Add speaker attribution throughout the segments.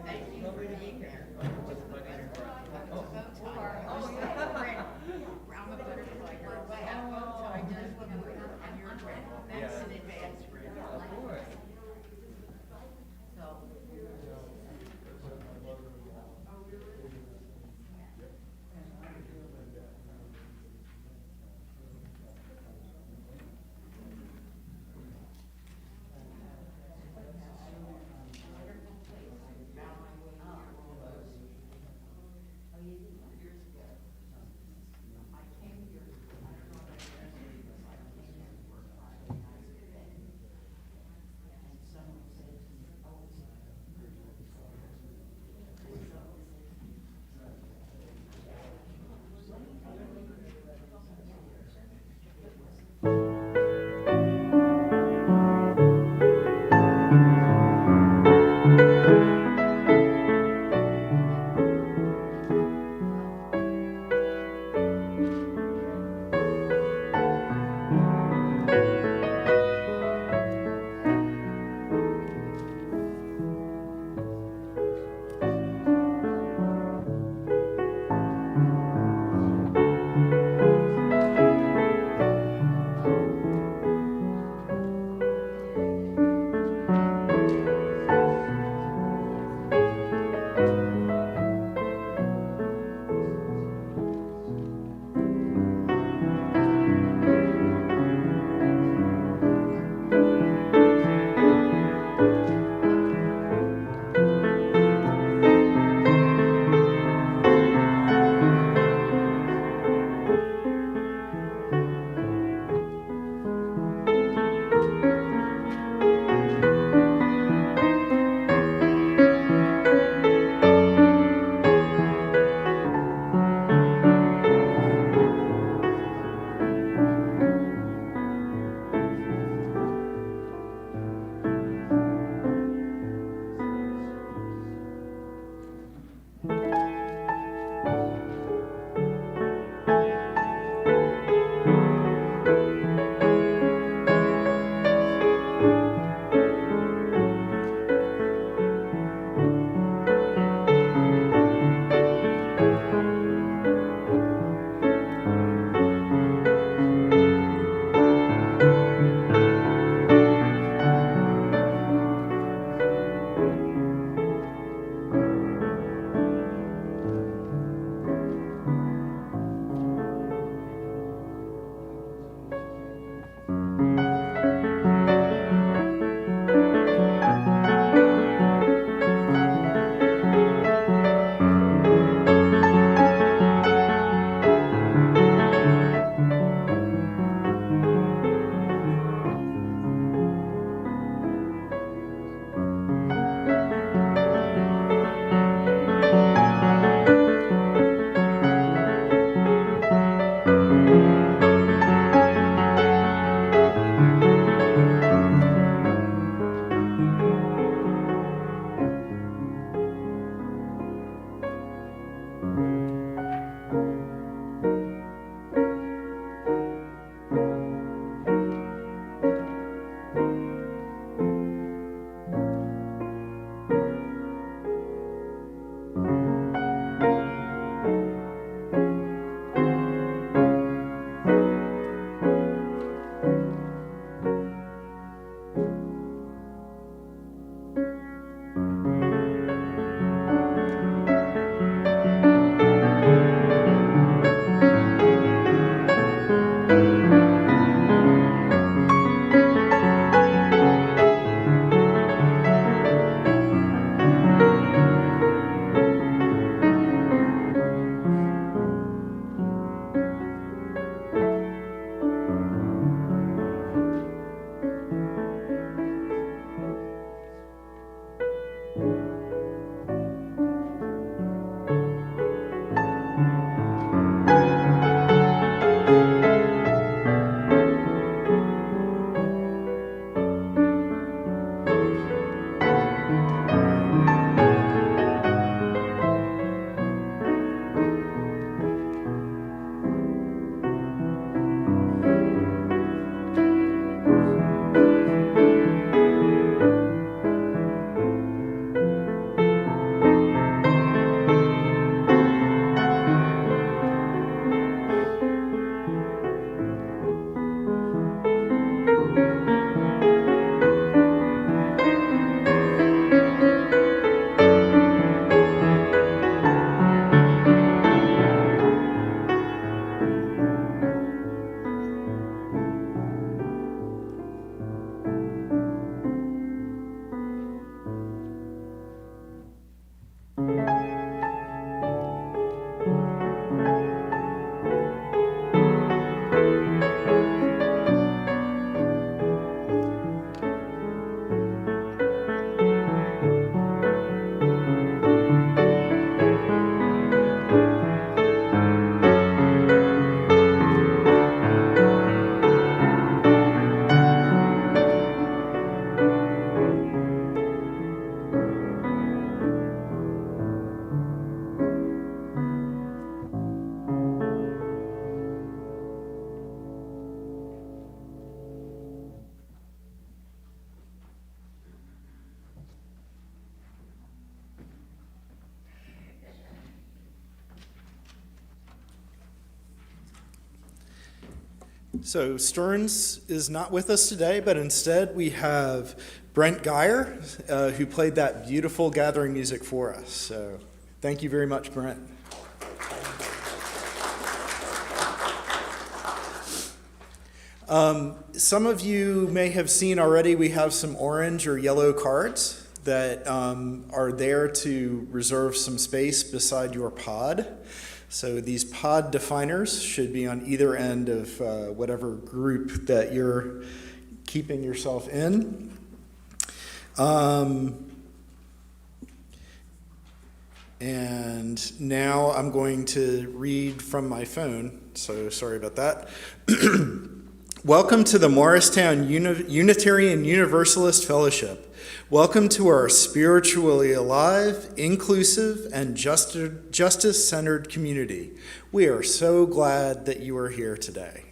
Speaker 1: thank you for being there.
Speaker 2: Oh,
Speaker 1: yeah. I'm a butterfly girl. I have bow tie, just what we're and you're Brent. Thanks in advance, Brent.
Speaker 2: of course.
Speaker 1: So.
Speaker 3: So Stearns is not with us today, but instead we have Brent Geyer, who played that beautiful gathering music for us. So thank you very much, Brent. Some of you may have seen already we have some orange or yellow cards that are there to reserve some space beside your pod. So these pod definers should be on either end of whatever group that you're keeping yourself in. And now I'm going to read from my phone, so sorry about that. Welcome to the Morristown Unitarian Universalist Fellowship. Welcome to our spiritually alive, inclusive, and justice-centered community. We are so glad that you are here today.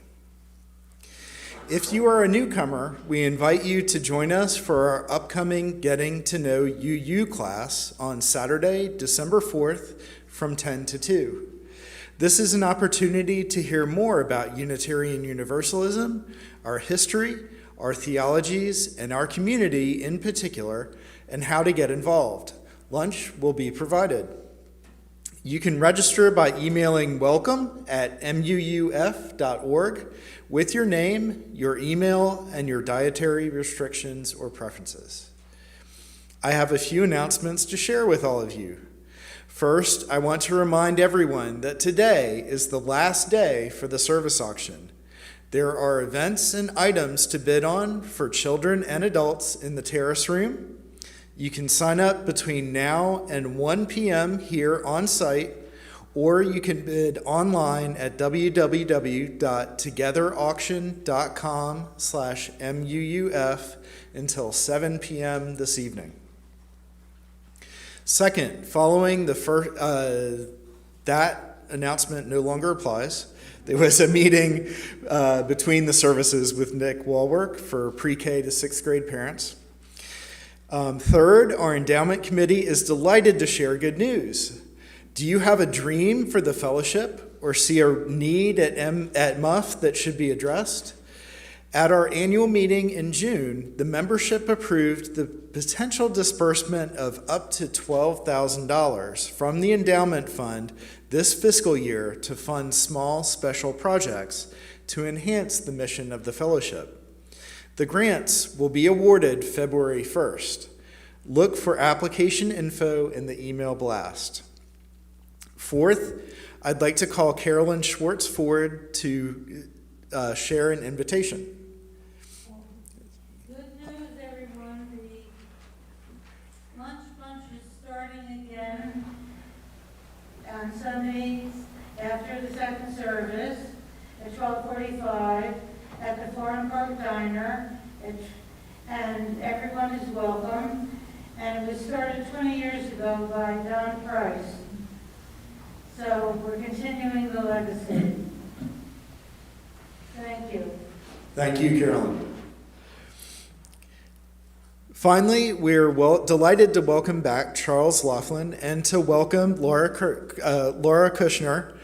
Speaker 3: If you are a newcomer, we invite you to join us for our upcoming Getting to Know UU class on Saturday, December 4th from 10 to 2. This is an opportunity to hear more about Unitarian Universalism, our history, our theologies, and our community in particular, and how to get involved. Lunch will be provided. You can register by emailing welcome@muuf.org with your name, your email, and your dietary restrictions or preferences. I have a few announcements to share with all of you. First, I want to remind everyone that today is the last day for the service auction. There are events and items to bid on for children and adults in the terrace room. You can sign up between now and 1 p.m. here on site, or you can bid online at www.togetherauction.com/MUUF until 7 p.m. this evening. Second, following the first, that announcement no longer applies. There was a meeting between the services with Nick Walwork for pre-K to 6th grade parents. Third, our endowment committee is delighted to share good news. Do you have a dream for the fellowship or see a need at MUUF that should be addressed? At our annual meeting in June, the membership approved the potential disbursement of up to $12,000 from the endowment fund this fiscal year to fund small special projects to enhance the mission of the fellowship. The grants will be awarded February 1st. Look for application info in the email blast. Fourth, I'd like to call Carolyn Schwartz forward to share an invitation.
Speaker 4: Good news, everyone. The lunch bunch is starting again on Sundays after the second service at 12:45 at the Foreign Park Diner, and everyone is welcome. And it was started 20 years ago by Don Price. So we're continuing the legacy. Thank you.
Speaker 3: Thank you, Carolyn. Finally, we're delighted to welcome back Charles Lefin and to welcome Laura Kushner.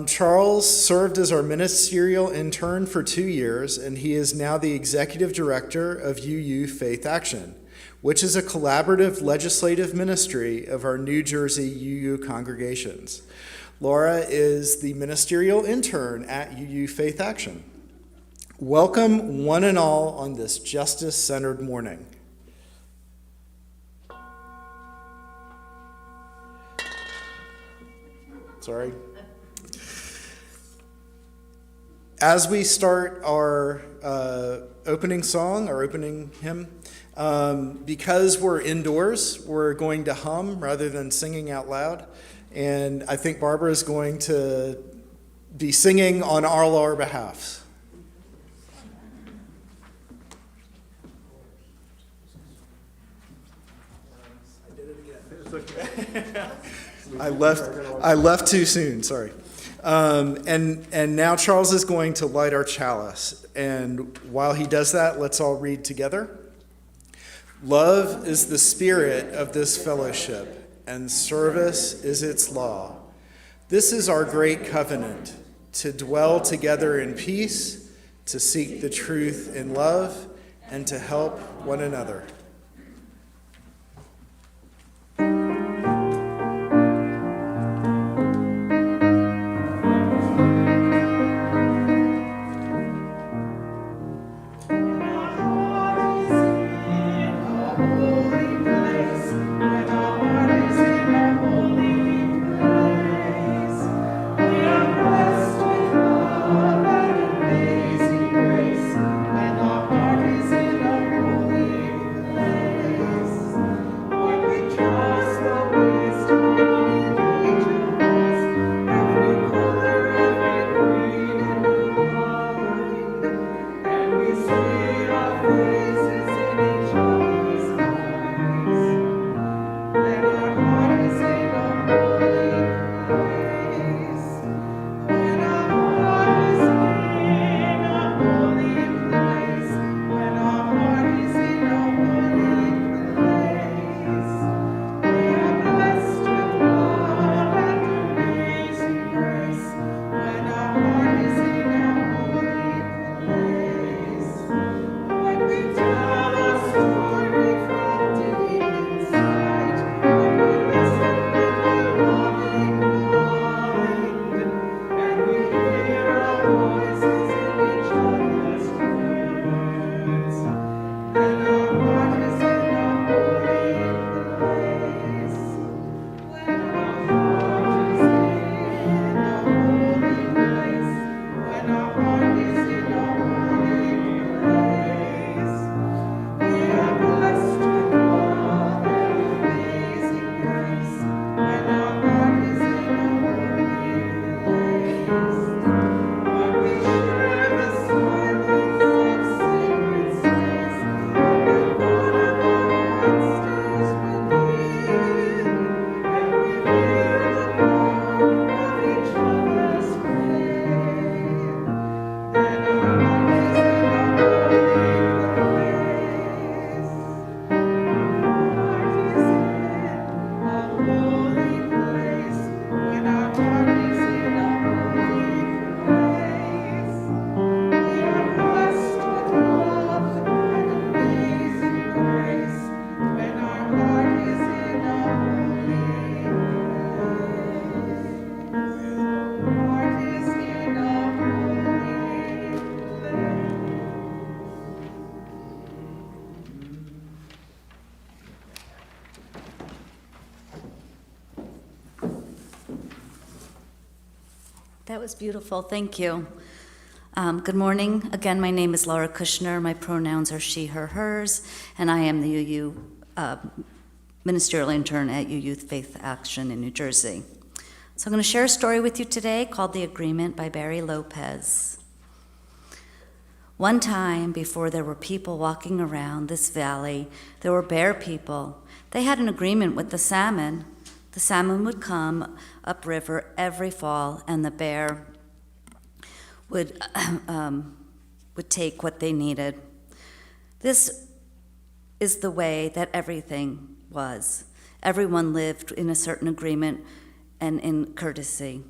Speaker 3: Charles served as our ministerial intern for 2 years, and he is now the executive director of UU Faith Action, which is a collaborative legislative ministry of our New Jersey UU congregations. Laura is the ministerial intern at UU Faith Action. Welcome, one and all, on this justice-centered morning. Sorry. As we start our opening song, our opening hymn, because we're indoors, we're going to hum rather than singing out loud. And I think Barbara is going to be singing on all our behalfs. I did it again. I left too soon, sorry. And now Charles is going to light our chalice. And while he does that, let's all read together. Love is the spirit of this fellowship, and service is its law. This is our great covenant, to dwell together in peace, to seek the truth in love, and to help one another.
Speaker 5: That was beautiful. Thank you. Good morning. Again, my name is Laura Kushner. My pronouns are she, her, hers, and I am the UU ministerial intern at UU Faith Action in New Jersey. So I'm going to share a story with you today called The Agreement by Barry Lopez. One time, before there were people walking around this valley, there were bear people. They had an agreement with the salmon. The salmon would come upriver every fall, and the bear would take what they needed. This is the way that everything was. Everyone lived in a certain agreement and in courtesy.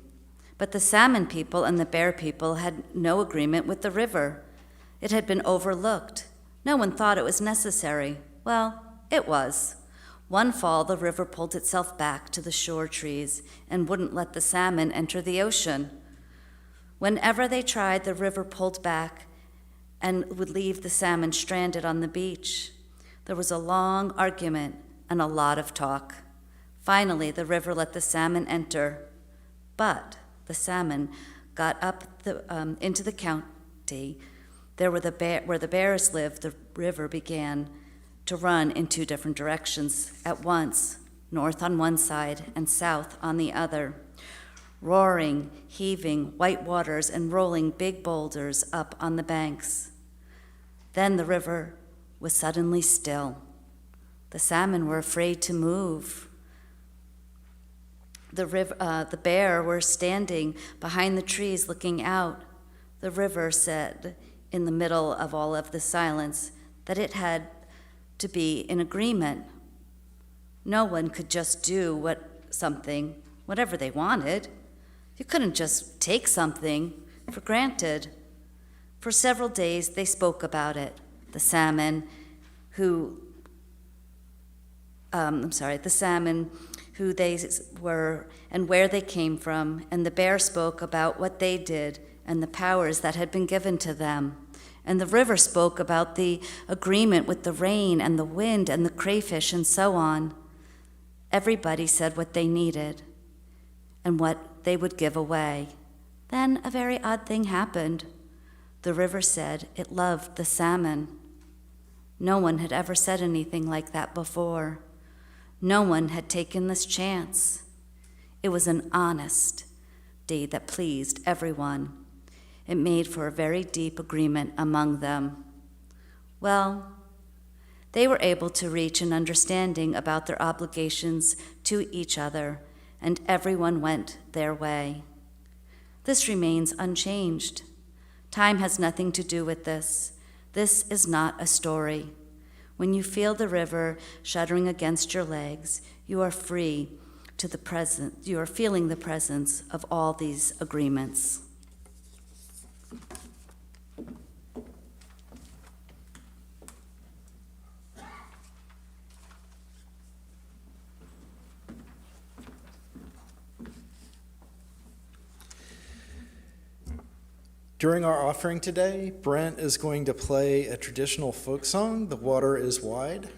Speaker 5: But the salmon people and the bear people had no agreement with the river. It had been overlooked. No one thought it was necessary. Well, it was. One fall, the river pulled itself back to the shore trees and wouldn't let the salmon enter the ocean. Whenever they tried, the river pulled back and would leave the salmon stranded on the beach. There was a long argument and a lot of talk. Finally, the river let the salmon enter, but the salmon got up into the county. There where the bears lived, the river began to run in two different directions at once, north on one side and south on the other, roaring, heaving white waters and rolling big boulders up on the banks. Then the river was suddenly still. The salmon were afraid to move. The bear were standing behind the trees looking out. The river said, in the middle of all of the silence, that it had to be in agreement. No one could just do whatever they wanted. You couldn't just take something for granted. For several days they spoke about it. The salmon who they were and where they came from, and the bear spoke about what they did and the powers that had been given to them. And the river spoke about the agreement with the rain and the wind and the crayfish and so on. Everybody said what they needed and what they would give away. Then a very odd thing happened. The river said it loved the salmon. No one had ever said anything like that before. No one had taken this chance. It was an honest deed that pleased everyone. It made for a very deep agreement among them. Well, they were able to reach an understanding about their obligations to each other, and everyone went their way. This remains unchanged. Time has nothing to do with this. This is not a story. When you feel the river shuddering against your legs, you are free to the present. You are feeling the presence of all these agreements.
Speaker 3: During our offering today, Brent is going to play a traditional folk song, The Water is Wide.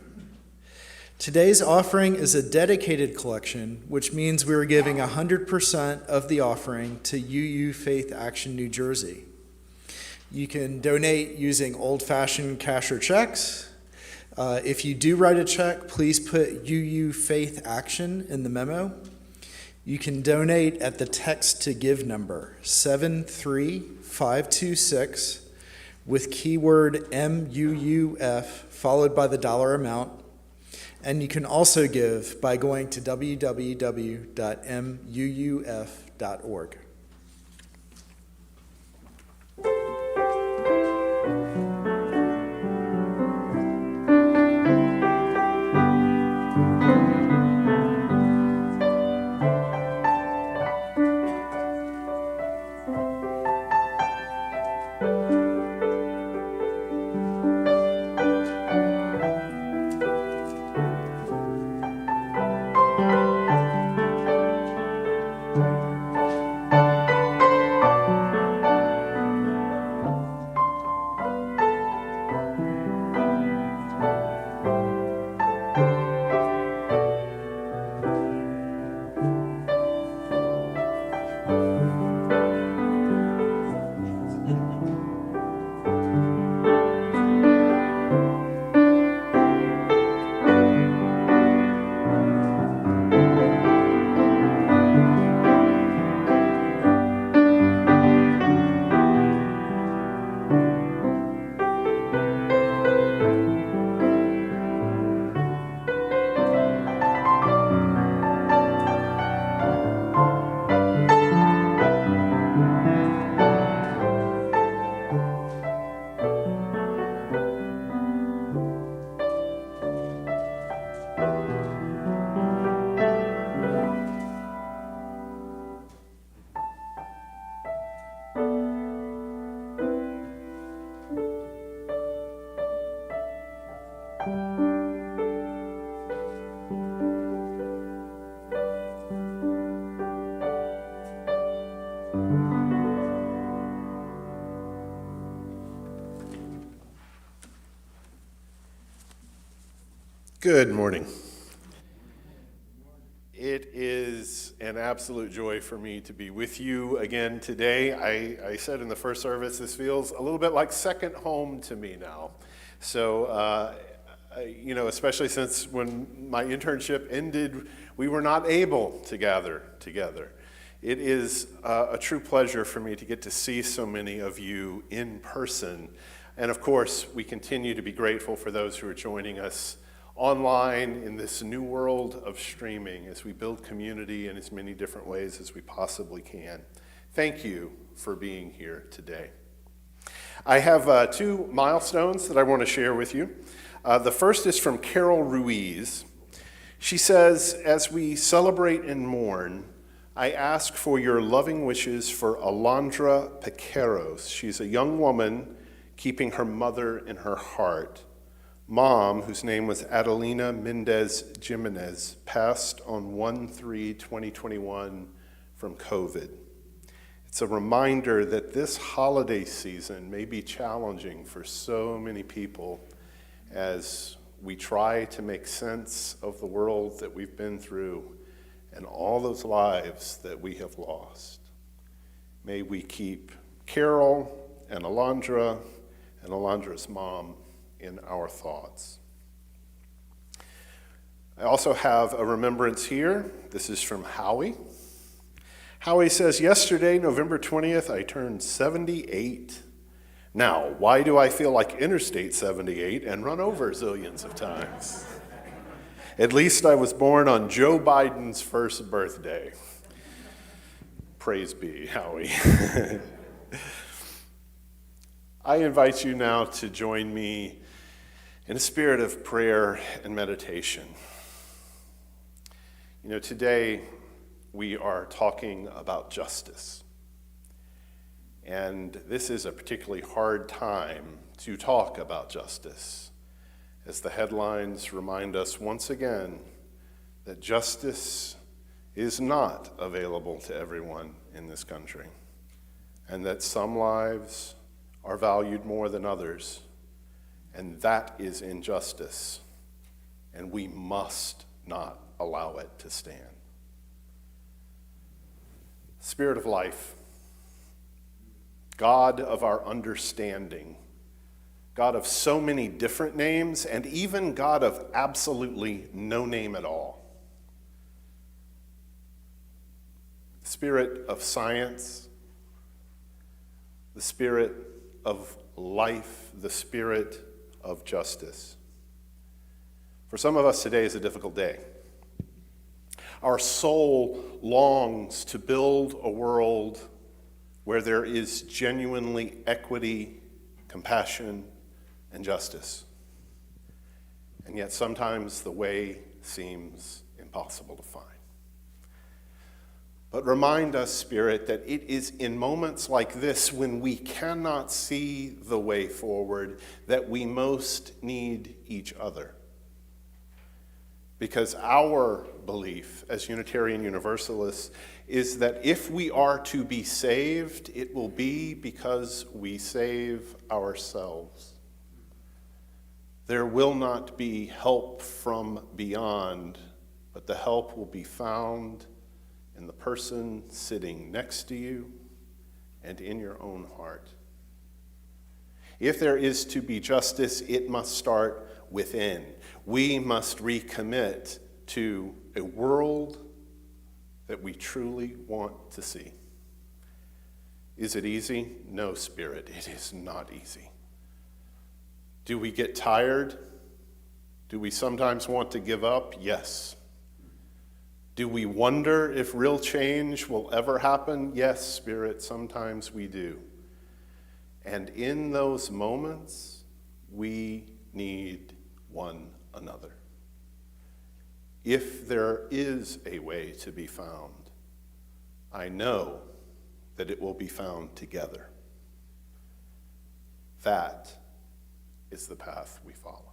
Speaker 3: Today's offering is a dedicated collection, which means we are giving 100% of the offering to UU Faith Action New Jersey. You can donate using old-fashioned cash or checks. If you do write a check, please put UU Faith Action in the memo. You can donate at the text to give number 73526 with keyword MUUF followed by the dollar amount. And you can also give by going to www.muuf.org.
Speaker 6: Good morning. It is an absolute joy for me to be with you again today. I said in the first service, this feels a little bit like second home to me now. So, especially since when my internship ended, we were not able to gather together. It is a true pleasure for me to get to see so many of you in person. And of course, we continue to be grateful for those who are joining us online in this new world of streaming as we build community in as many different ways as we possibly can. Thank you for being here today. I have two milestones that I want to share with you. The first is from Carol Ruiz. She says, as we celebrate and mourn, I ask for your loving wishes for Alondra Piqueros. She's a young woman keeping her mother in her heart. Mom, whose name was Adelina Mendez Jimenez, passed on 1/3/2021 from COVID. It's a reminder that this holiday season may be challenging for so many people as we try to make sense of the world that we've been through and all those lives that we have lost. May we keep Carol and Alondra's mom in our thoughts. I also have a remembrance here. This is from Howie. Howie says, yesterday, November 20th, I turned 78. Now, why do I feel like Interstate 78 and run over zillions of times? At least I was born on Joe Biden's first birthday. Praise be, Howie. I invite you now to join me in a spirit of prayer and meditation. You know, today we are talking about justice. And this is a particularly hard time to talk about justice, as the headlines remind us once again that justice is not available to everyone in this country, and that some lives are valued more than others, and that is injustice, and we must not allow it to stand. Spirit of life, God of our understanding, God of so many different names, and even God of absolutely no name at all. Spirit of science, the spirit of life, the spirit of justice. For some of us, today is a difficult day. Our soul longs to build a world where there is genuinely equity, compassion, and justice. And yet sometimes the way seems impossible to find. But remind us, Spirit, that it is in moments like this, when we cannot see the way forward, that we most need each other. Because our belief as Unitarian Universalists is that if we are to be saved, it will be because we save ourselves. There will not be help from beyond, but the help will be found in the person sitting next to you and in your own heart. If there is to be justice, it must start within. We must recommit to a world that we truly want to see. Is it easy? No, Spirit, it is not easy. Do we get tired? Do we sometimes want to give up? Yes. Do we wonder if real change will ever happen? Yes, Spirit, sometimes we do. And in those moments, we need one another. If there is a way to be found, I know that it will be found together. That is the path we follow.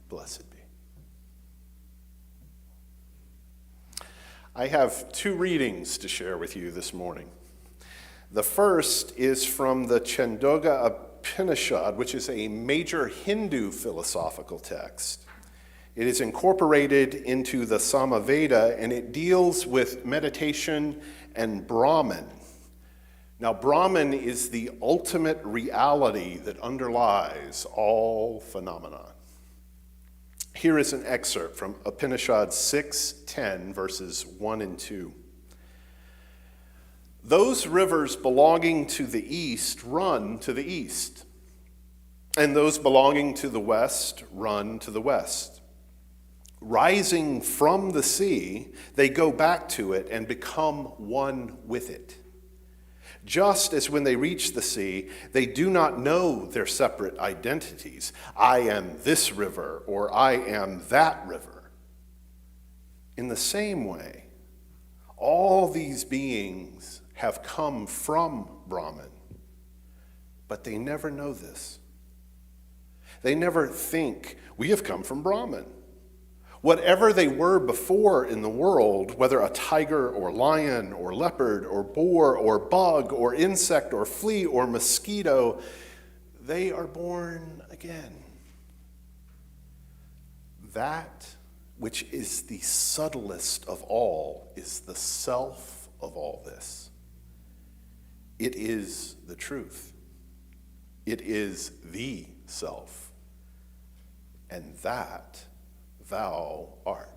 Speaker 6: Blessed be. I have two readings to share with you this morning. The first is from the Chandogya Upanishad, which is a major Hindu philosophical text. It is incorporated into the Samaveda, and it deals with meditation and Brahman. Now, Brahman is the ultimate reality that underlies all phenomena. Here is an excerpt from Upanishad 6:10, verses 1 and 2. Those rivers belonging to the east run to the east, and those belonging to the west run to the west. Rising from the sea, they go back to it and become one with it. Just as when they reach the sea, they do not know their separate identities. I am this river, or I am that river. In the same way, All these beings have come from Brahman, but they never know this. They never think, we have come from Brahman. Whatever they were before in the world, whether a tiger or lion or leopard or boar or bug or insect or flea or mosquito, they are born again. That which is the subtlest of all is the self of all this. It is the truth. It is the self. And that thou art.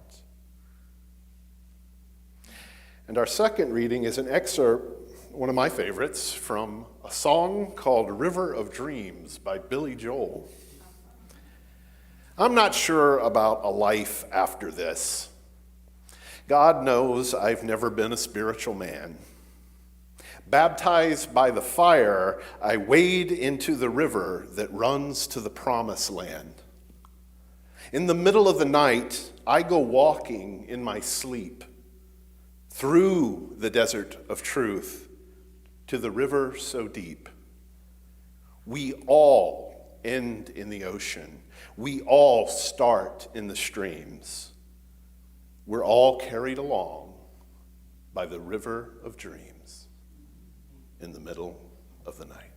Speaker 6: And our second reading is an excerpt, one of my favorites, from a song called River of Dreams by Billy Joel. I'm not sure about a life after this. God knows I've never been a spiritual man. Baptized by the fire, I wade into the river that runs to the promised land. In the middle of the night, I go walking in my sleep through the desert of truth to the river so deep. We all end in the ocean. We all start in the streams. We're all carried along by the river of dreams in the middle of the night.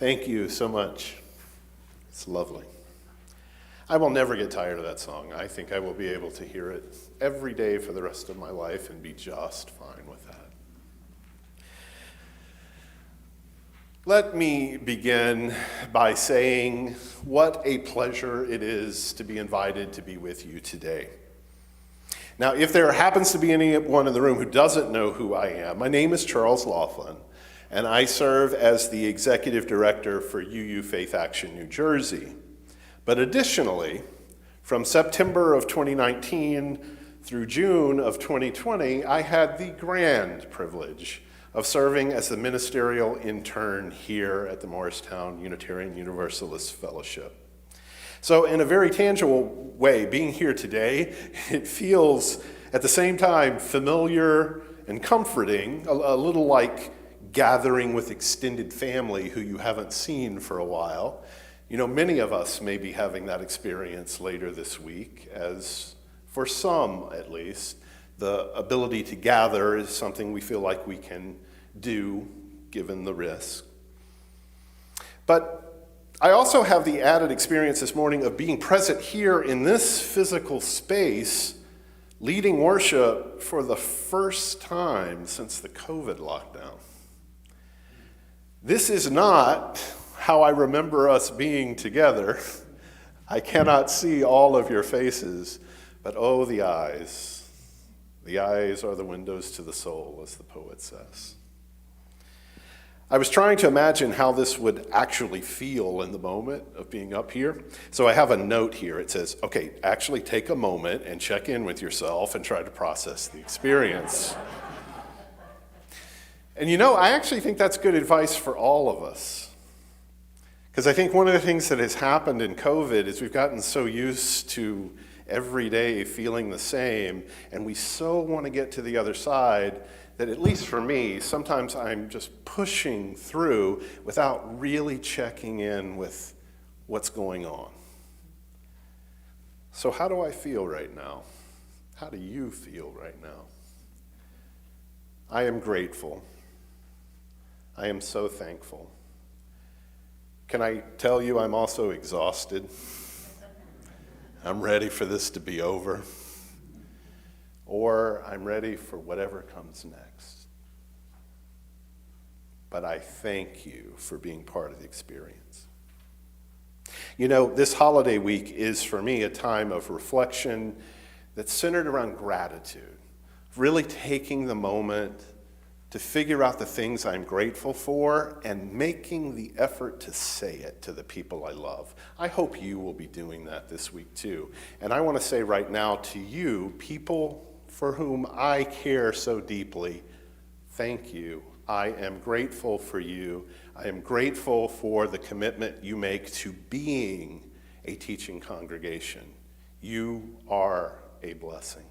Speaker 6: Thank you so much. It's lovely. I will never get tired of that song. I think I will be able to hear it every day for the rest of my life and be just fine with that. Let me begin by saying what a pleasure it is to be invited to be with you today. Now, if there happens to be anyone in the room who doesn't know who I am, my name is Charles Lefin, and I serve as the executive director for UU Faith Action New Jersey. But additionally, from September of 2019 through June of 2020, I had the grand privilege of serving as the ministerial intern here at the Morristown Unitarian Universalist Fellowship. So in a very tangible way, being here today, it feels at the same time familiar and comforting, a little like gathering with extended family who you haven't seen for a while. You know, many of us may be having that experience later this week, as for some at least, the ability to gather is something we feel like we can do given the risk. But I also have the added experience this morning of being present here in this physical space, leading worship for the first time since the COVID lockdown. This is not how I remember us being together. I cannot see all of your faces, but oh, the eyes. The eyes are the windows to the soul, as the poet says. I was trying to imagine how this would actually feel in the moment of being up here. So I have a note here. It says, okay, actually take a moment and check in with yourself and try to process the experience. And you know, I actually think that's good advice for all of us. Because I think one of the things that has happened in COVID is we've gotten so used to every day feeling the same, and we so want to get to the other side that, at least for me, sometimes I'm just pushing through without really checking in with what's going on. So how do I feel right now? How do you feel right now? I am grateful. I am so thankful. Can I tell you I'm also exhausted? I'm ready for this to be over. Or I'm ready for whatever comes next. But I thank you for being part of the experience. You know, this holiday week is for me a time of reflection that's centered around gratitude, really taking the moment to figure out the things I'm grateful for and making the effort to say it to the people I love. I hope you will be doing that this week too. And I want to say right now to you, people for whom I care so deeply, thank you. I am grateful for you. I am grateful for the commitment you make to being a teaching congregation. You are a blessing.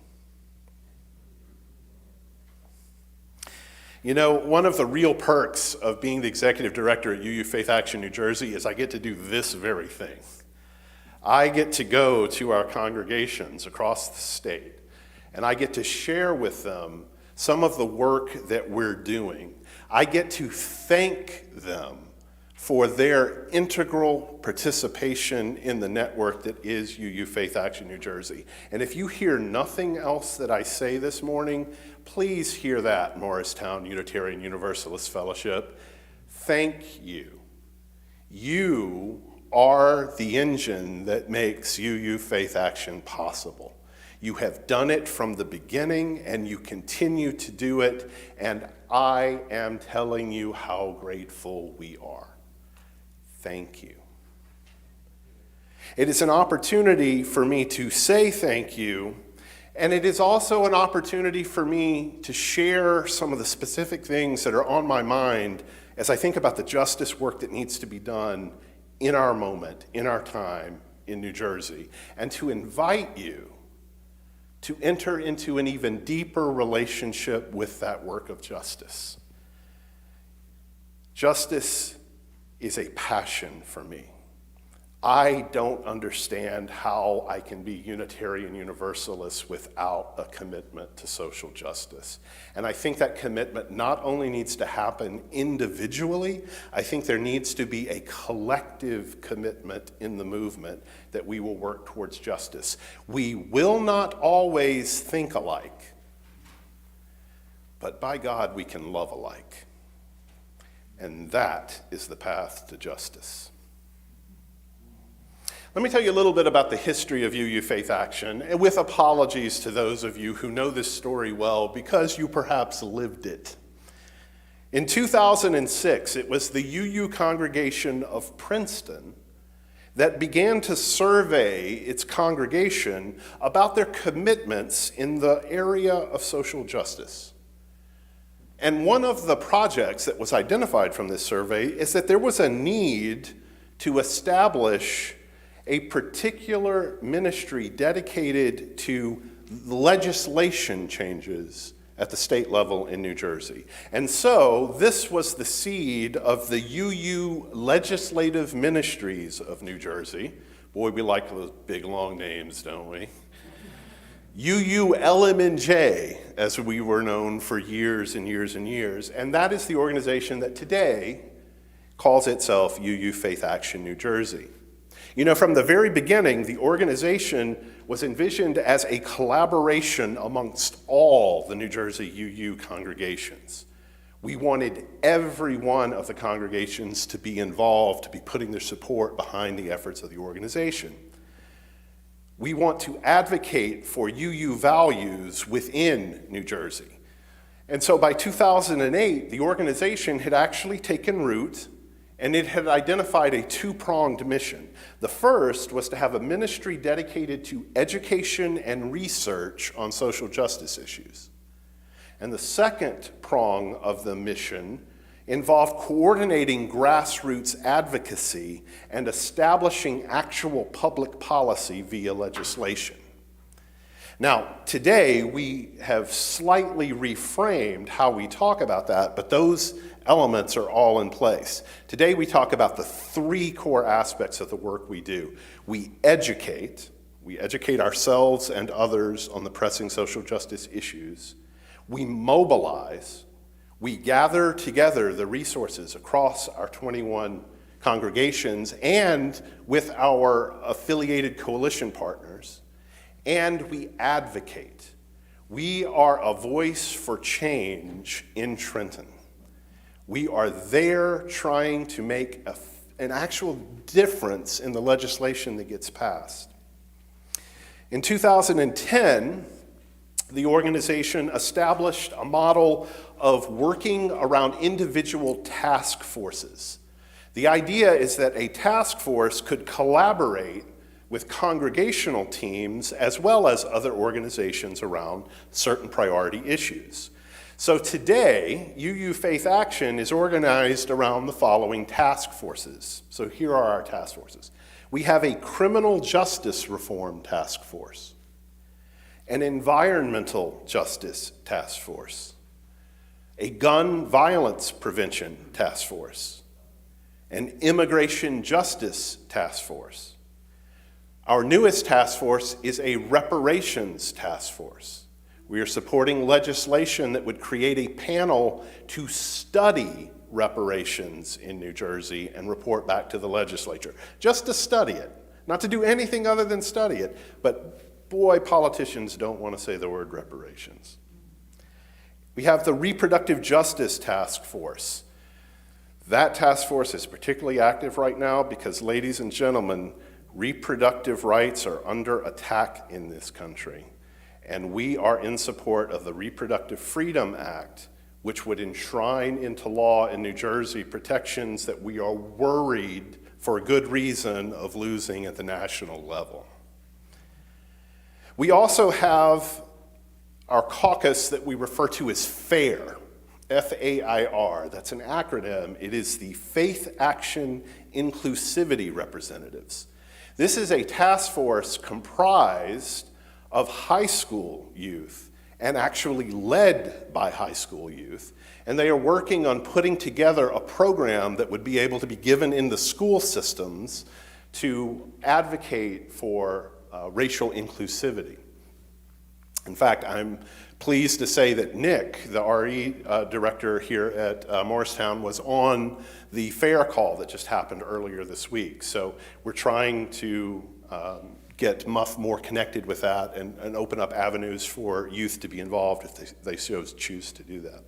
Speaker 6: You know, one of the real perks of being the executive director at UU Faith Action New Jersey is I get to do this very thing. I get to go to our congregations across the state, and I get to share with them some of the work that we're doing. I get to thank them for their integral participation in the network that is UU Faith Action New Jersey. And if you hear nothing else that I say this morning, please hear that, Morristown Unitarian Universalist Fellowship. Thank you. You are the engine that makes UU Faith Action possible. You have done it from the beginning, and you continue to do it, and I am telling you how grateful we are. Thank you. It is an opportunity for me to say thank you, and it is also an opportunity for me to share some of the specific things that are on my mind as I think about the justice work that needs to be done in our moment, in our time in New Jersey, and to invite you to enter into an even deeper relationship with that work of justice. Justice is a passion for me. I don't understand how I can be Unitarian Universalist without a commitment to social justice. And I think that commitment not only needs to happen individually, I think there needs to be a collective commitment in the movement that we will work towards justice. We will not always think alike, but by God, we can love alike. And that is the path to justice. Let me tell you a little bit about the history of UU Faith Action, and with apologies to those of you who know this story well because you perhaps lived it. In 2006, it was the UU congregation of Princeton that began to survey its congregation about their commitments in the area of social justice. And one of the projects that was identified from this survey is that there was a need to establish a particular ministry dedicated to legislation changes at the state level in New Jersey. And so this was the seed of the UU Legislative Ministries of New Jersey. Boy, we like those big long names, don't we? UULMNJ, as we were known for years and years and years. And that is the organization that today calls itself UU Faith Action New Jersey. You know, from the very beginning, the organization was envisioned as a collaboration amongst all the New Jersey UU congregations. We wanted every one of the congregations to be involved, to be putting their support behind the efforts of the organization. We want to advocate for UU values within New Jersey. And so by 2008, the organization had actually taken root, and it had identified a two-pronged mission. The first was to have a ministry dedicated to education and research on social justice issues. And the second prong of the mission involve coordinating grassroots advocacy and establishing actual public policy via legislation. Now, today we have slightly reframed how we talk about that, but those elements are all in place. Today we talk about the three core aspects of the work we do. We educate ourselves and others on the pressing social justice issues. We mobilize, we gather together the resources across our 21 congregations and with our affiliated coalition partners, and we advocate. We are a voice for change in Trenton. We are there trying to make an actual difference in the legislation that gets passed. In 2010, the organization established a model of working around individual task forces. The idea is that a task force could collaborate with congregational teams as well as other organizations around certain priority issues. So today, UU Faith Action is organized around the following task forces. So here are our task forces. We have a criminal justice reform task force, an environmental justice task force, a gun violence prevention task force, an immigration justice task force. Our newest task force is a reparations task force. We are supporting legislation that would create a panel to study reparations in New Jersey and report back to the legislature, just to study it, not to do anything other than study it. But boy, politicians don't want to say the word reparations. We have the reproductive justice task force. That task force is particularly active right now because, ladies and gentlemen, reproductive rights are under attack in this country. And we are in support of the Reproductive Freedom Act, which would enshrine into law in New Jersey protections that we are worried, for good reason, of losing at the national level. We also have our caucus that we refer to as FAIR, F-A-I-R. That's an acronym. It is the Faith Action Inclusivity Representatives. This is a task force comprised of high school youth and actually led by high school youth. And they are working on putting together a program that would be able to be given in the school systems to advocate for racial inclusivity. In fact, I'm pleased to say that Nick, the RE director here at Morristown, was on the FAIR call that just happened earlier this week. So we're trying to get MUUF more connected with that and open up avenues for youth to be involved if they choose to do that.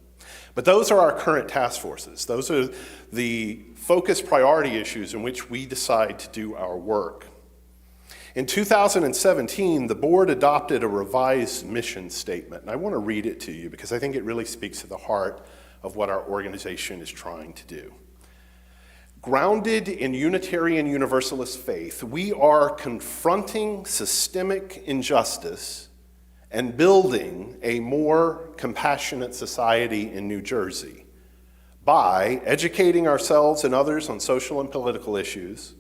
Speaker 6: But those are our current task forces. Those are the focus priority issues in which we decide to do our work. In 2017, the board adopted a revised mission statement, and I want to read it to you because I think it really speaks to the heart of what our organization is trying to do. Grounded in Unitarian Universalist faith, we are confronting systemic injustice and building a more compassionate society in New Jersey by educating ourselves and others on social and political issues,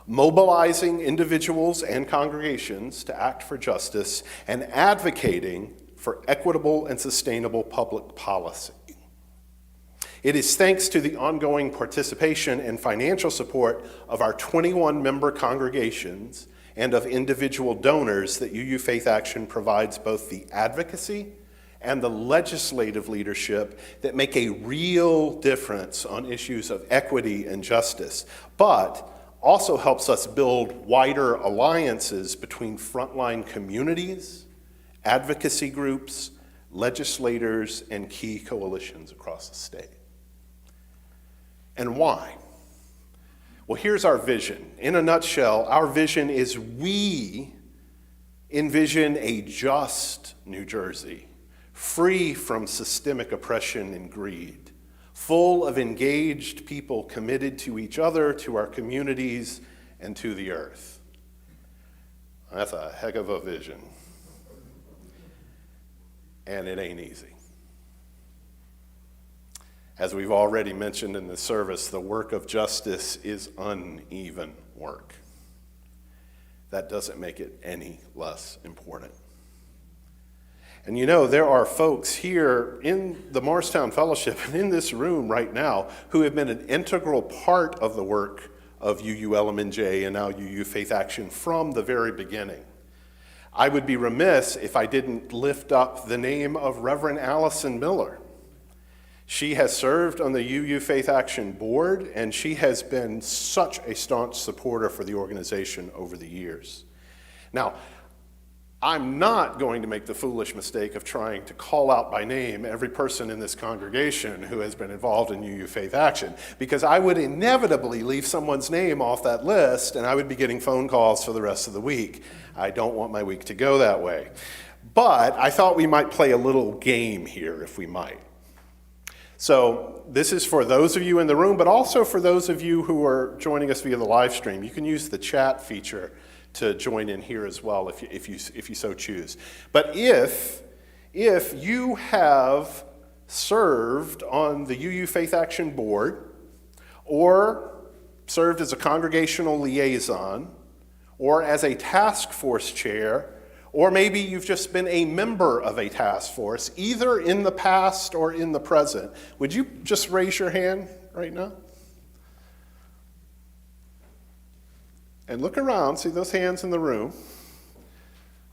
Speaker 6: mobilizing individuals and congregations to act for justice, and advocating for equitable and sustainable public policy. It is thanks to the ongoing participation and financial support of our 21 member congregations and of individual donors that UU Faith Action provides both the advocacy and the legislative leadership that make a real difference on issues of equity and justice, but also helps us build wider alliances between frontline communities, advocacy groups, legislators, and key coalitions across the state. And why? Well, here's our vision. In a nutshell, our vision is we envision a just New Jersey, free from systemic oppression and greed, full of engaged people committed to each other, to our communities, and to the earth. That's a heck of a vision. And it ain't easy. As we've already mentioned in the service, the work of justice is uneven work. That doesn't make it any less important. And you know, there are folks here in the Morristown Fellowship and in this room right now who have been an integral part of the work of UULMNJ and now UU Faith Action from the very beginning. I would be remiss if I didn't lift up the name of Reverend Allison Miller. She has served on the UU Faith Action board, and she has been such a staunch supporter for the organization over the years. Now, I'm not going to make the foolish mistake of trying to call out by name every person in this congregation who has been involved in UU Faith Action, because I would inevitably leave someone's name off that list, and I would be getting phone calls for the rest of the week. I don't want my week to go that way. But I thought we might play a little game here, if we might. So this is for those of you in the room, but also for those of you who are joining us via the live stream. You can use the chat feature to join in here as well if you so choose. But if you have served on the UU Faith Action board, or served as a congregational liaison, or as a task force chair, or maybe you've just been a member of a task force, either in the past or in the present, would you just raise your hand right now? And look around, see those hands in the room,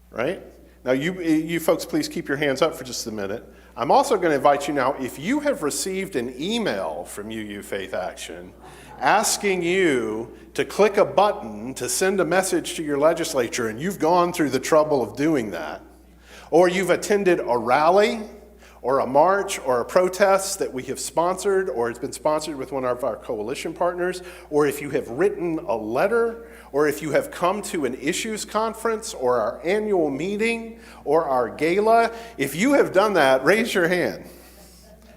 Speaker 6: right? Now you folks, please keep your hands up for just a minute. I'm also going to invite you now, if you have received an email from UU Faith Action asking you to click a button to send a message to your legislature, and you've gone through the trouble of doing that, or you've attended a rally or a march or a protest that we have sponsored, or it's been sponsored with one of our coalition partners, or if you have written a letter, or if you have come to an issues conference or our annual meeting or our gala, if you have done that, raise your hand.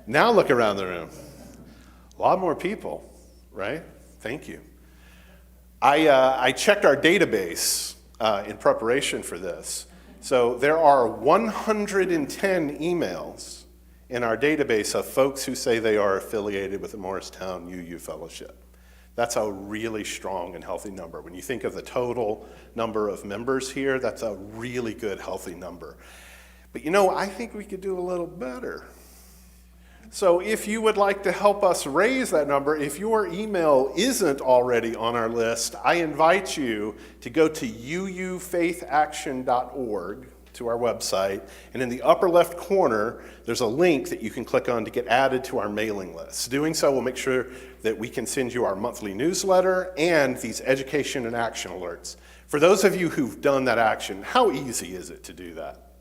Speaker 6: Now look around the room. A lot more people, right? Thank you. I checked our database in preparation for this. So there are 110 emails in our database of folks who say they are affiliated with the Morristown UU Fellowship. That's a really strong and healthy number. When you think of the total number of members here, that's a really good, healthy number. But you know, I think we could do a little better. So if you would like to help us raise that number, if your email isn't already on our list, I invite you to go to uufaithaction.org, to our website, and in the upper left corner, there's a link that you can click on to get added to our mailing list. Doing so will make sure that we can send you our monthly newsletter and these education and action alerts. For those of you who've done that action, how easy is it to do that?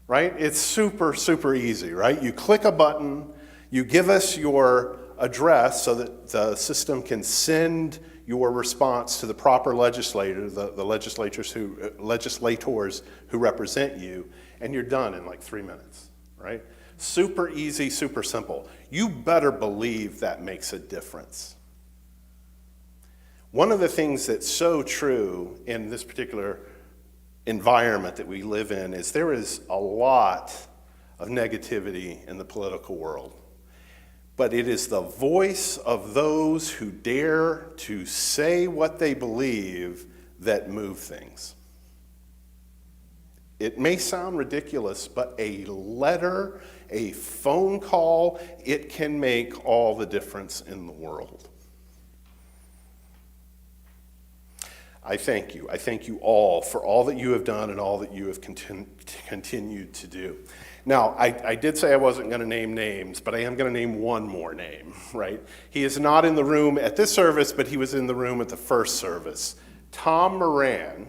Speaker 6: Right? It's super, super easy, right? You click a button, you give us your address so that the system can send your response to the proper legislator, the legislators who represent you, and you're done in like 3 minutes, right? Super easy, super simple. You better believe that makes a difference. One of the things that's so true in this particular environment that we live in is there is a lot of negativity in the political world. But it is the voice of those who dare to say what they believe that move things. It may sound ridiculous, but a letter, a phone call, it can make all the difference in the world. I thank you. I thank you all for all that you have done and all that you have continued to do. Now, I did say I wasn't going to name names, but I am going to name one more name, right? He is not in the room at this service, but he was in the room at the first service. Tom Moran,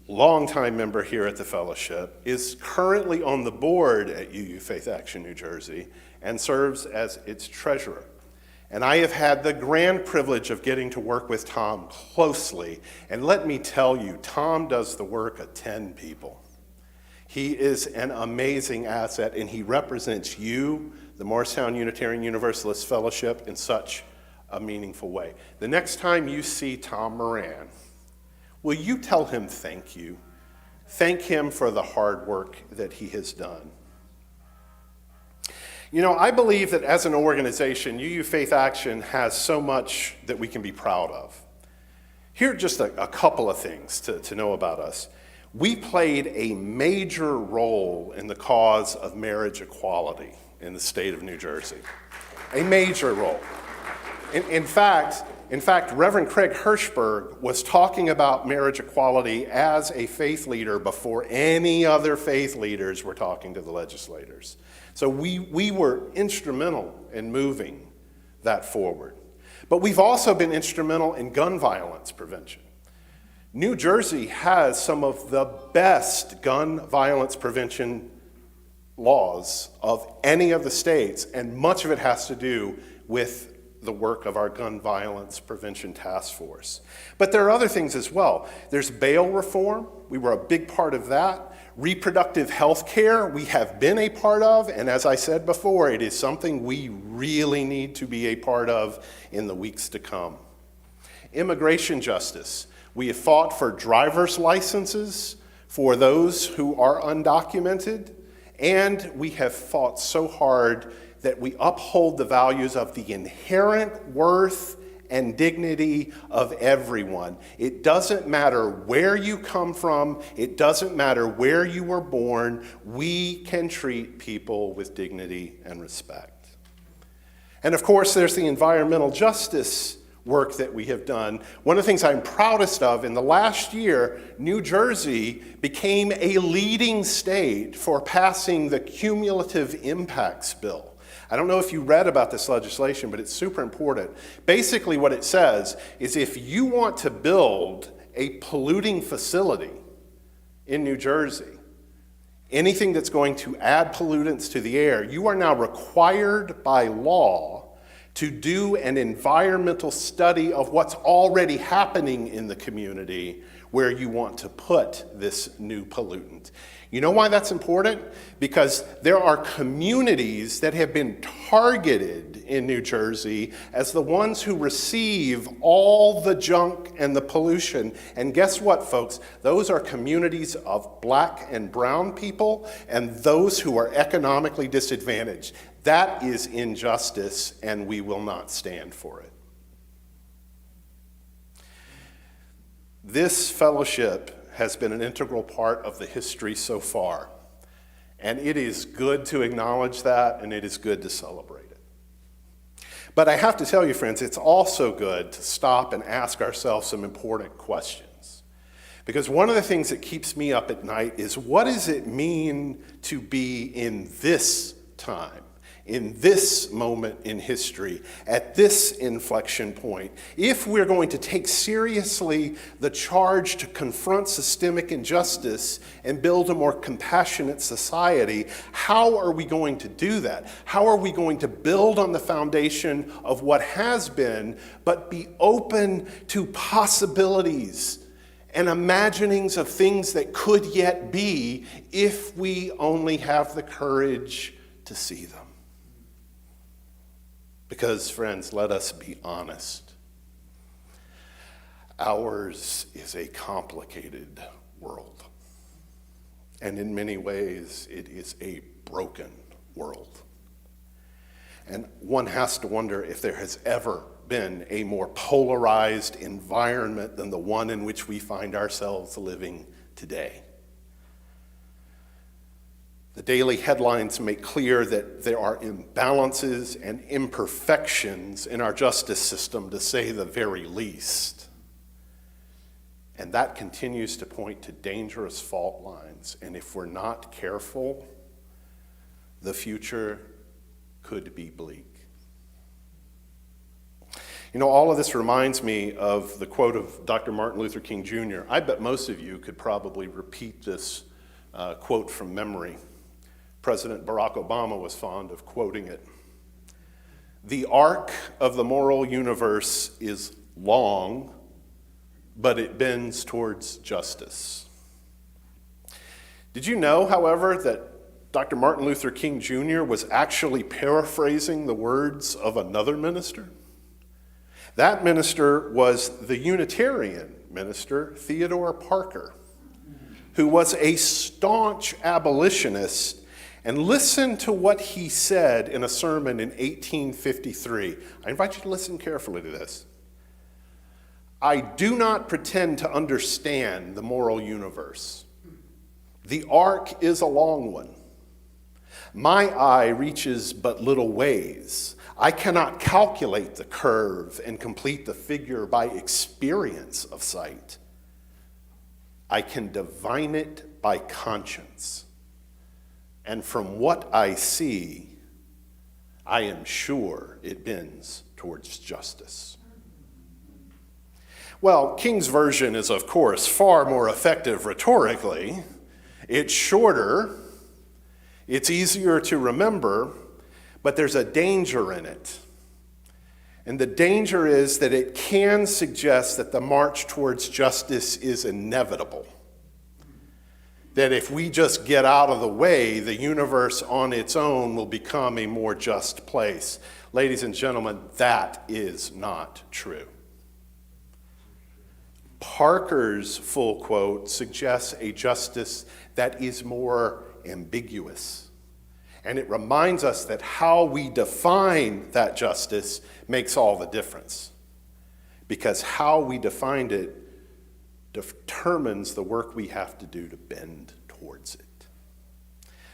Speaker 6: longtime member here at the fellowship, is currently on the board at UU Faith Action New Jersey and serves as its treasurer. And I have had the grand privilege of getting to work with Tom closely. And let me tell you, Tom does the work of 10 people. He is an amazing asset, and he represents you, the Morristown Unitarian Universalist Fellowship, in such a meaningful way. The next time you see Tom Moran, will you tell him thank you? Thank him for the hard work that he has done. You know, I believe that as an organization, UU Faith Action has so much that we can be proud of. Here are just a couple of things to know about us. We played a major role in the cause of marriage equality in the state of New Jersey. A major role. In fact, Reverend Craig Hirschberg was talking about marriage equality as a faith leader before any other faith leaders were talking to the legislators. So we were instrumental in moving that forward. But we've also been instrumental in gun violence prevention. New Jersey has some of the best gun violence prevention laws of any of the states, and much of it has to do with the work of our gun violence prevention task force. But there are other things as well. There's bail reform. We were a big part of that. Reproductive health care, we have been a part of, and as I said before, it is something we really need to be a part of in the weeks to come. Immigration justice. We have fought for driver's licenses for those who are undocumented, and we have fought so hard that we uphold the values of the inherent worth and dignity of everyone. It doesn't matter where you come from, it doesn't matter where you were born, we can treat people with dignity and respect. And of course, there's the environmental justice work that we have done. One of the things I'm proudest of, in the last year, New Jersey became a leading state for passing the Cumulative Impacts Bill. I don't know if you read about this legislation, but it's super important. Basically what it says is if you want to build a polluting facility in New Jersey, anything that's going to add pollutants to the air, you are now required by law to do an environmental study of what's already happening in the community where you want to put this new pollutant. You know why that's important? Because there are communities that have been targeted in New Jersey as the ones who receive all the junk and the pollution. And guess what, folks? Those are communities of black and brown people and those who are economically disadvantaged. That is injustice, and we will not stand for it. This fellowship has been an integral part of the history so far, and it is good to acknowledge that, and it is good to celebrate it. But I have to tell you, friends, it's also good to stop and ask ourselves some important questions. Because one of the things that keeps me up at night is, what does it mean to be in this time? In this moment in history, at this inflection point, if we're going to take seriously the charge to confront systemic injustice and build a more compassionate society, how are we going to do that? How are we going to build on the foundation of what has been, but be open to possibilities and imaginings of things that could yet be if we only have the courage to see them? Because, friends, let us be honest. Ours is a complicated world. And in many ways, it is a broken world. And one has to wonder if there has ever been a more polarized environment than the one in which we find ourselves living today. The daily headlines make clear that there are imbalances and imperfections in our justice system, to say the very least. And that continues to point to dangerous fault lines. And if we're not careful, the future could be bleak. You know, all of this reminds me of the quote of Dr. Martin Luther King Jr. I bet most of you could probably repeat this quote from memory. President Barack Obama was fond of quoting it. The arc of the moral universe is long, but it bends towards justice. Did you know, however, that Dr. Martin Luther King Jr. was actually paraphrasing the words of another minister? That minister was the Unitarian minister, Theodore Parker, who was a staunch abolitionist And listen to what he said in a sermon in 1853. I invite you to listen carefully to this. I do not pretend to understand the moral universe. The arc is a long one. My eye reaches but little ways. I cannot calculate the curve and complete the figure by experience of sight. I can divine it by conscience. And from what I see, I am sure it bends towards justice. Well, King's version is, of course, far more effective rhetorically. It's shorter, it's easier to remember, but there's a danger in it. And the danger is that it can suggest that the march towards justice is inevitable. That if we just get out of the way, the universe on its own will become a more just place. Ladies and gentlemen, that is not true. Parker's full quote suggests a justice that is more ambiguous. And it reminds us that how we define that justice makes all the difference. Because how we defined it determines the work we have to do to bend towards it.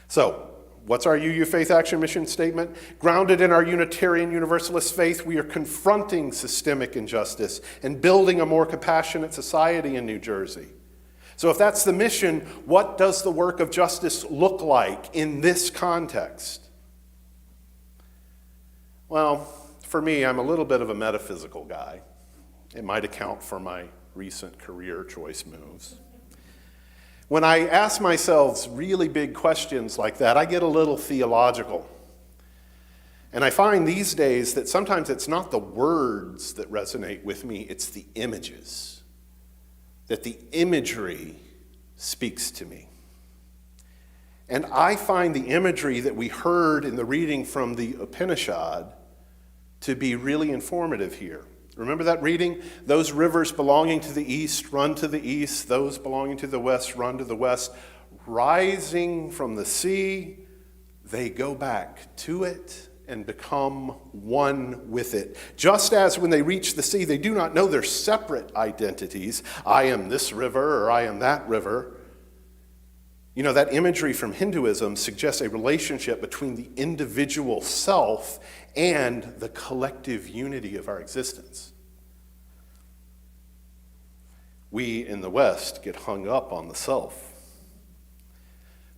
Speaker 6: So, what's our UU Faith Action Mission statement? Grounded in our Unitarian Universalist faith, we are confronting systemic injustice and building a more compassionate society in New Jersey. So if that's the mission, what does the work of justice look like in this context? Well, for me, I'm a little bit of a metaphysical guy. It might account for my recent career choice moves. When I ask myself really big questions like that, I get a little theological. And I find these days that sometimes it's not the words that resonate with me, it's the images. That the imagery speaks to me. And I find the imagery that we heard in the reading from the Upanishad to be really informative here. Remember that reading? Those rivers belonging to the east run to the east, those belonging to the west run to the west. Rising from the sea, they go back to it and become one with it. Just as when they reach the sea, they do not know their separate identities. I am this river or I am that river. You know, that imagery from Hinduism suggests a relationship between the individual self and the collective unity of our existence. We in the West get hung up on the self.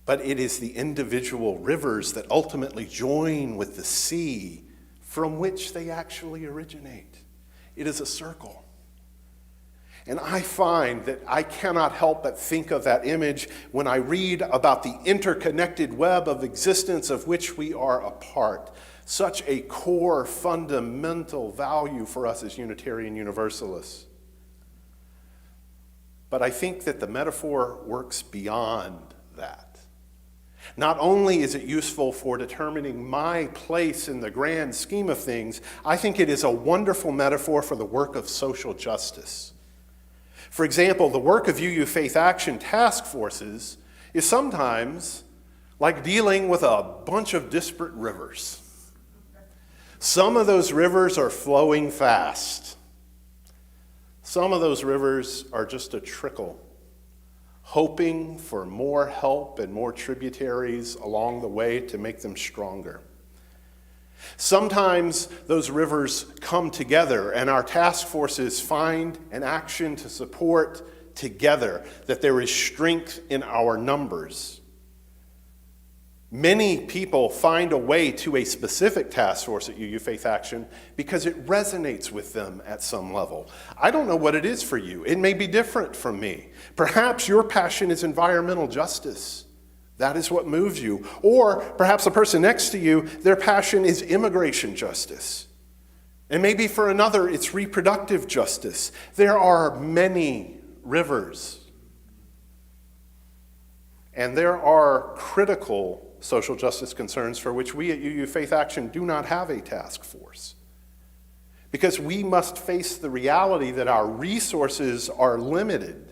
Speaker 6: But it is the individual rivers that ultimately join with the sea from which they actually originate. It is a circle. And I find that I cannot help but think of that image when I read about the interconnected web of existence of which we are a part. Such a core, fundamental value for us as Unitarian Universalists. But I think that the metaphor works beyond that. Not only is it useful for determining my place in the grand scheme of things, I think it is a wonderful metaphor for the work of social justice. For example, the work of UU Faith Action task forces is sometimes like dealing with a bunch of disparate rivers. Some of those rivers are flowing fast. Some of those rivers are just a trickle, hoping for more help and more tributaries along the way to make them stronger. Sometimes those rivers come together and our task forces find an action to support together, that there is strength in our numbers. Many people find a way to a specific task force at UU Faith Action because it resonates with them at some level. I don't know what it is for you. It may be different from me. Perhaps your passion is environmental justice. That is what moves you. Or perhaps the person next to you, their passion is immigration justice. And maybe for another, it's reproductive justice. There are many rivers. And there are critical social justice concerns for which we at UU Faith Action do not have a task force. Because we must face the reality that our resources are limited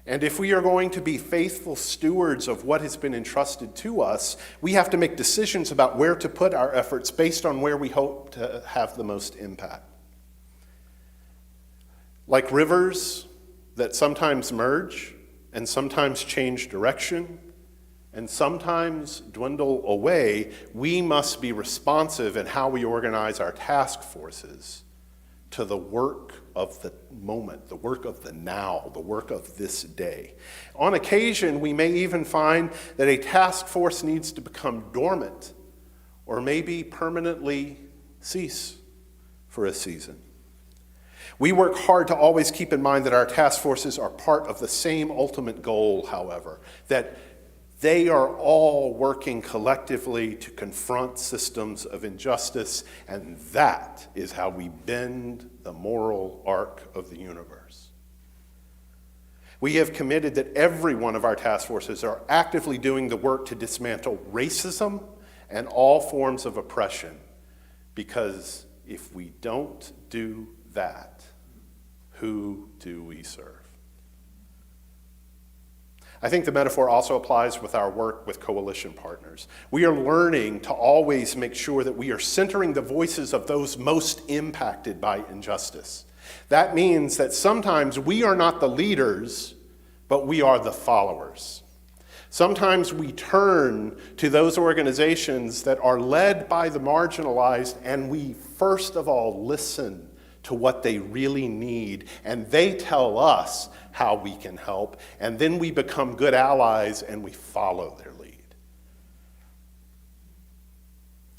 Speaker 6: And if we are going to be faithful stewards of what has been entrusted to us, we have to make decisions about where to put our efforts based on where we hope to have the most impact. Like rivers that sometimes merge and sometimes change direction and sometimes dwindle away, we must be responsive in how we organize our task forces to the work of the moment, the work of the now, the work of this day. On occasion, we may even find that a task force needs to become dormant or maybe permanently cease for a season. We work hard to always keep in mind that our task forces are part of the same ultimate goal, however, that they are all working collectively to confront systems of injustice, and that is how we bend the moral arc of the universe. We have committed that every one of our task forces are actively doing the work to dismantle racism and all forms of oppression, because if we don't do that, who do we serve? I think the metaphor also applies with our work with coalition partners. We are learning to always make sure that we are centering the voices of those most impacted by injustice. That means that sometimes we are not the leaders, but we are the followers. Sometimes we turn to those organizations that are led by the marginalized, and we first of all listen to what they really need, and they tell us how we can help, and then we become good allies and we follow their lead.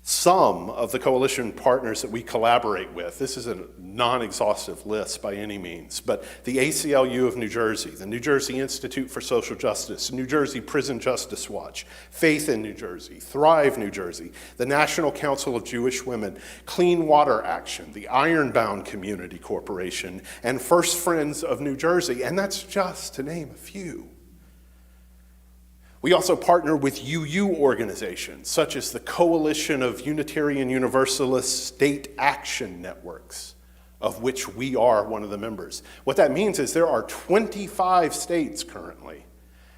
Speaker 6: Some of the coalition partners that we collaborate with, this is a non-exhaustive list by any means, but the ACLU of New Jersey, the New Jersey Institute for Social Justice, New Jersey Prison Justice Watch, Faith in New Jersey, Thrive New Jersey, the National Council of Jewish Women, Clean Water Action, the Ironbound Community Corporation, and First Friends of New Jersey, and that's just to name a few. We also partner with UU organizations, such as the Coalition of Unitarian Universalist State Action Networks, of which we are one of the members. What that means is there are 25 states currently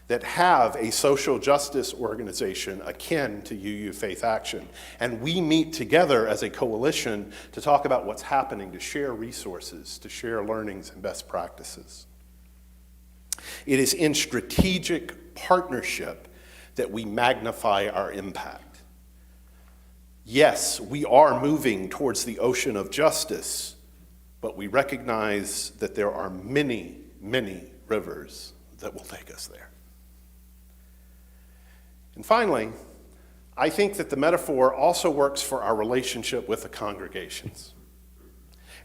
Speaker 6: that have a social justice organization akin to UU Faith Action. And we meet together as a coalition to talk about what's happening, to share resources, to share learnings and best practices. It is in strategic partnership that we magnify our impact. Yes, we are moving towards the ocean of justice, but we recognize that there are many, many rivers that will take us there. And finally, I think that the metaphor also works for our relationship with the congregations.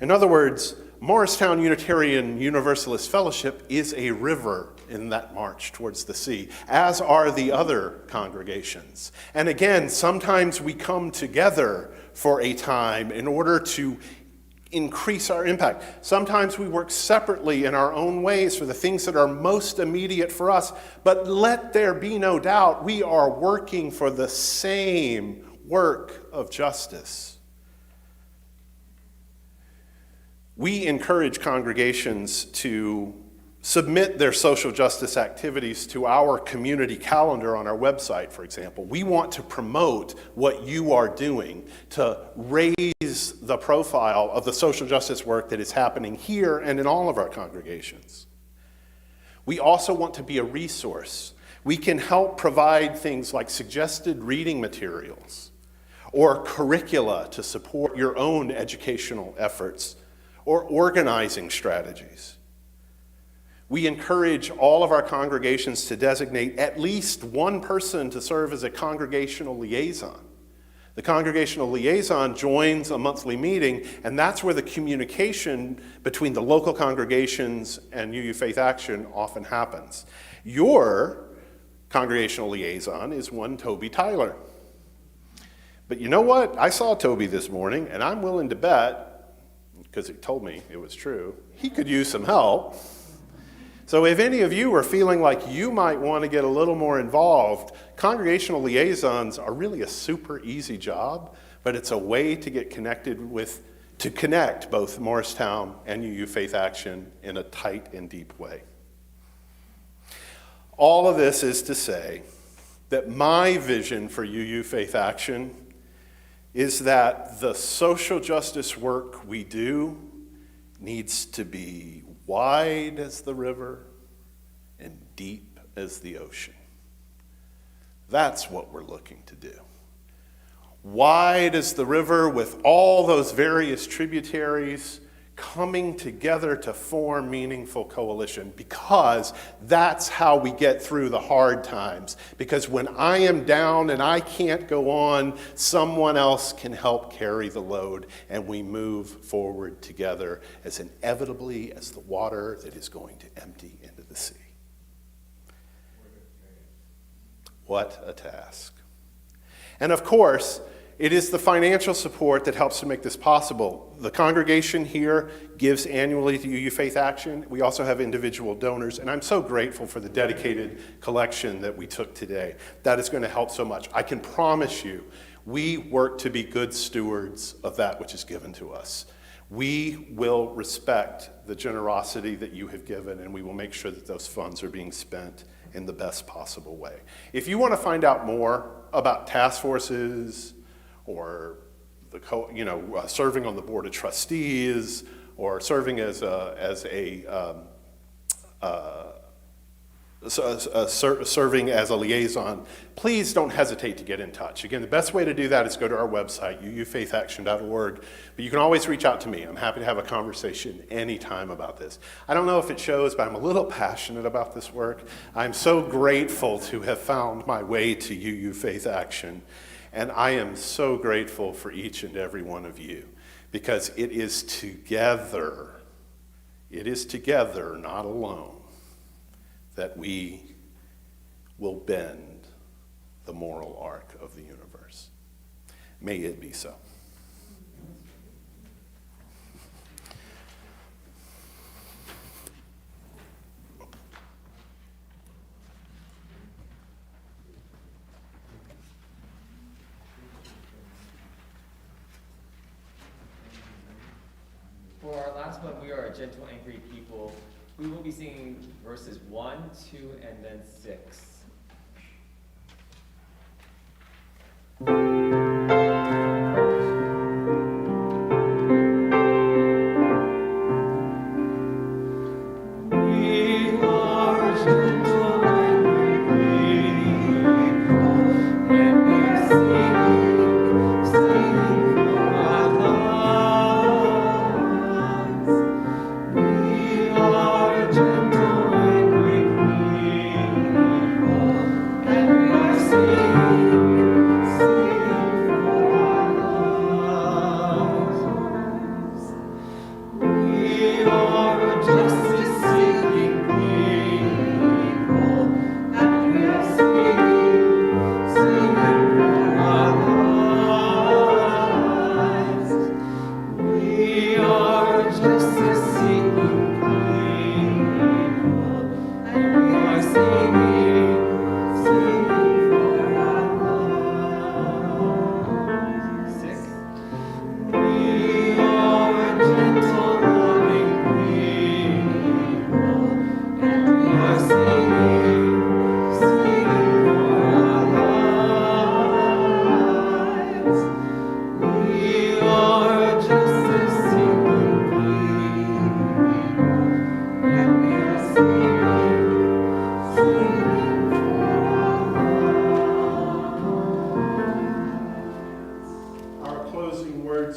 Speaker 6: In other words, Morristown Unitarian Universalist Fellowship is a river in that march towards the sea, as are the other congregations. And again, sometimes we come together for a time in order to increase our impact. Sometimes we work separately in our own ways for the things that are most immediate for us. But let there be no doubt, we are working for the same work of justice. We encourage congregations to submit their social justice activities to our community calendar on our website, for example. We want to promote what you are doing to raise the profile of the social justice work that is happening here and in all of our congregations. We also want to be a resource. We can help provide things like suggested reading materials or curricula to support your own educational efforts, or organizing strategies. We encourage all of our congregations to designate at least one person to serve as a congregational liaison. The congregational liaison joins a monthly meeting, and that's where the communication between the local congregations and UU Faith Action often happens. Your congregational liaison is one Toby Tyler. But you know what? I saw Toby this morning, and I'm willing to bet, because he told me it was true, he could use some help. So if any of you are feeling like you might want to get a little more involved, congregational liaisons are really a super easy job, but it's a way to get connected with, to connect both Morristown and UU Faith Action in a tight and deep way. All of this is to say that my vision for UU Faith Action is that the social justice work we do needs to be wide as the river and deep as the ocean. That's what we're looking to do. Wide as the river with all those various tributaries coming together to form meaningful coalition, because that's how we get through the hard times. Because when I am down and I can't go on, someone else can help carry the load, and we move forward together as inevitably as the water that is going to empty into the sea. What a task. And of course, it is the financial support that helps to make this possible. The congregation here gives annually to UU Faith Action. We also have individual donors, and I'm so grateful for the dedicated collection that we took today. That is going to help so much. I can promise you, we work to be good stewards of that which is given to us. We will respect the generosity that you have given, and we will make sure that those funds are being spent in the best possible way. If you want to find out more about task forces, or serving on the board of trustees, or serving as serving as a liaison, please don't hesitate to get in touch. Again, the best way to do that is go to our website, uufaithaction.org, but you can always reach out to me. I'm happy to have a conversation anytime about this. I don't know if it shows, but I'm a little passionate about this work. I'm so grateful to have found my way to UU Faith Action. And I am so grateful for each and every one of you, because it is together, not alone, that we will bend the moral arc of the universe. May it be so.
Speaker 2: For our last one, we are a gentle, angry people. We will be singing verses 1, 2, and then 6.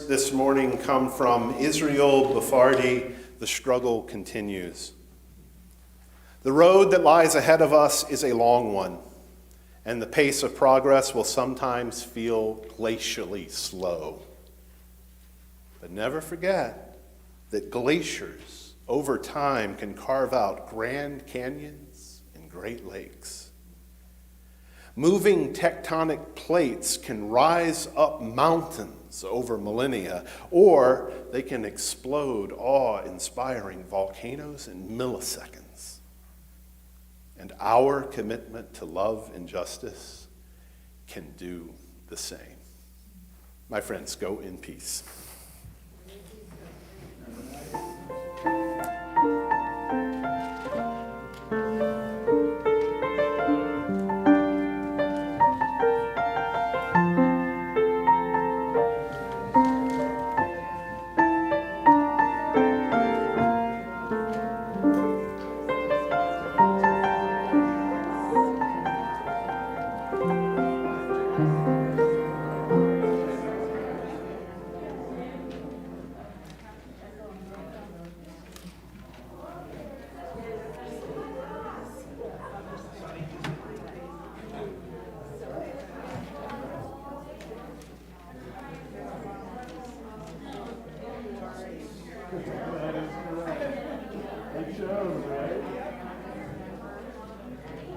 Speaker 6: This morning come from Israel Bafardi. The struggle continues. The road that lies ahead of us is a long one, and the pace of progress will sometimes feel glacially slow. But never forget that glaciers over time can carve out grand canyons and great lakes. Moving tectonic plates can rise up mountains over millennia, or they can explode awe-inspiring volcanoes in milliseconds. And our commitment to love and justice can do the same. My friends, go in peace.